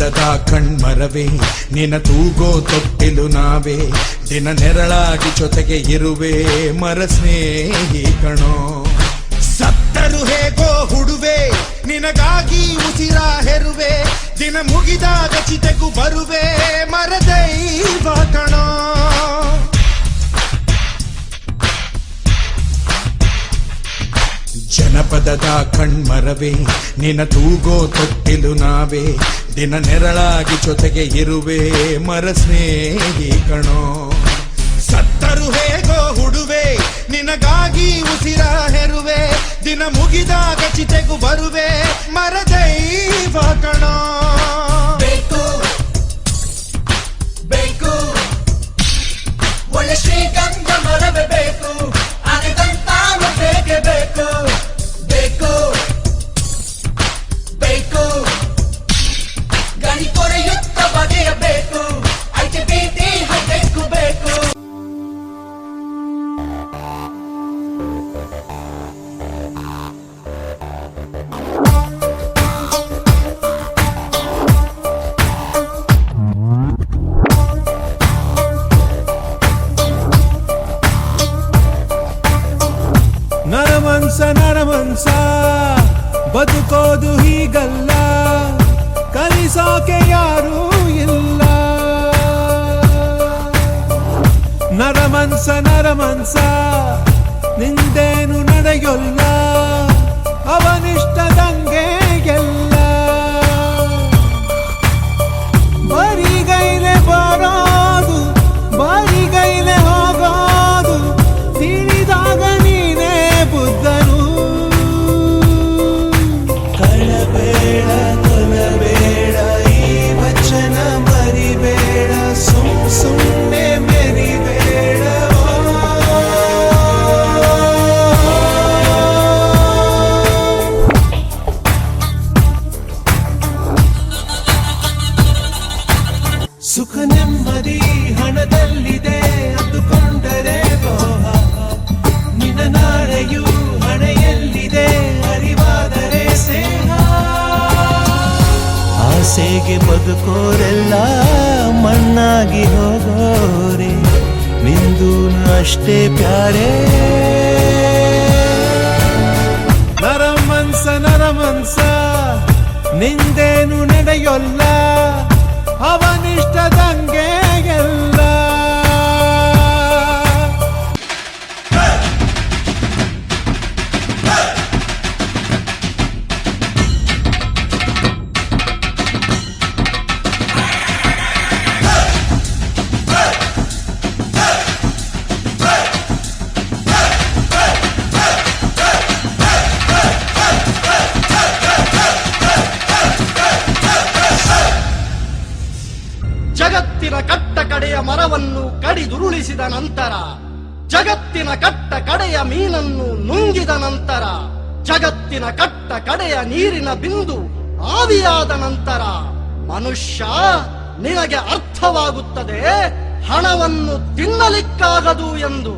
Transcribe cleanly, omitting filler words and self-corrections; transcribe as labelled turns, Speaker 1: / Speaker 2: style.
Speaker 1: ಜನಪದದ ಕಣ್ಮರವೇ ನಿನ ತೂಗೋ ತೊಟ್ಟಿಲು ನಾವೇ ದಿನ ನೆರಳಾಗಿ ಜೊತೆಗೆ ಇರುವೆ ಮರ ಸ್ನೇಹಿ ಕಣೋ ಸತ್ತರು ಹೇಗೋ ಹುಡುವೆ ನಿನಗಾಗಿ ಉಸಿರ ಹೆರುವೆ ದಿನ ಮುಗಿದಾಗ ಚಿತೆಗೂ ಬರುವೆ ಮರ ದೈವ ಕಣೋ ಜನಪದದ ಕಣ್ಮರವೇ ನಿನ ತೂಗೋ ತೊಟ್ಟಿಲು ನಾವೇ ದಿನ ನೆರಳಾಗಿ ಜೊತೆಗೆ ಇರುವೆ ಮರ ಸ್ನೇಹಿ ಕಣೋ ಸತ್ತರು ಹೇಗೋ ಹುಡುವೆ ನಿನಗಾಗಿ ಉಸಿರ ಹೆರುವೆ ದಿನ ಮುಗಿದಾಗ ಚಿತೆಗೂ ಬರುವೆ ಮರ ದೈವ ಕಣೋ
Speaker 2: ಬೇಕು ಬೇಕು ಒಳ್ಳೆ ಶ್ರೀಗಂಧ ಮರವೇ ಬೇಕು ಅನೆದಂತಾನು ಬೇಕೇ ಬೇಕು ಬೇಕು ಬೇಕು ಗಣಿ ಕೊರೆಯುತ್ತ ಬಗೆಯಬೇಕು ಐಕೆ ಬೀಟಿ ಹಬೇಕು ಬೇಕು
Speaker 3: ನರಮನ್ಸ ಬದುಕೋದು ಹೀಗಲ್ಲ ಕಲಿಸೋಕೆ ಯಾರೂ ಇಲ್ಲ ನರಮನ್ಸ ನಿಂದೇನು ನಡೆಯೊಲ್ಲ ಅವನಿಷ್ಟದಂಗೆ ಎಲ್ಲ ಬರಿಗೈಲೆ ಬರೋದು ಬರಿಗೈಲೆ ಹೋಗೋದು ತಿಳಿದಾಗ ನೀನೇ ಬುದ್ಧನು ಕಳಬೇಡ ಕೊಲಬೇಡ ಈ ವಚನ ಮರಿಬೇಡ ಸುಮ್ಮನೆ ಮೆರಿಬೇಡ ಸುಖ ನೆಮ್ಮದಿ ಹಣದಲ್ಲಿದೆ ಅಂದುಕೊಂಡರೆ ದ್ರೋಹ ನಿನ್ನ ನಾಳೆಯೂ ಹಣೆಯಲ್ಲಿದೆ ಅರಿವಾದರೆ ಸ್ನೇಹ ಆಸೆಗೆ ಬದುಕೋರೆಲ್ಲ ಮಣ್ಣಾಗಿ ಹೋಗೋರೆ ನಿಂದು ಅಷ್ಟೇ ಪ್ಯಾರೆ ನರಮನ್ಸ ನಿಂದೇನು ನಡೆಯೊಲ್ಲ ಅವನಿಷ್ಟದಂಗೆ ಎಲ್ಲ
Speaker 4: ಜಗತ್ತಿನ ಕಟ್ಟ ಕಡೆಯ ಮರವನ್ನು ಕಡಿದುರುಳಿಸಿದ ನಂತರ ಜಗತ್ತಿನ ಕಟ್ಟ ಕಡೆಯ ಮೀನನ್ನು ನುಂಗಿದ ನಂತರ ಜಗತ್ತಿನ ಕಟ್ಟ ಕಡೆಯ ನೀರಿನ ಬಿಂದು ಆವಿಯಾದ ನಂತರ ಮನುಷ್ಯ ನಿನಗೆ ಅರ್ಥವಾಗುತ್ತದೆ ಹಣವನ್ನು ತಿನ್ನಲಿಕ್ಕಾಗದು ಎಂದು.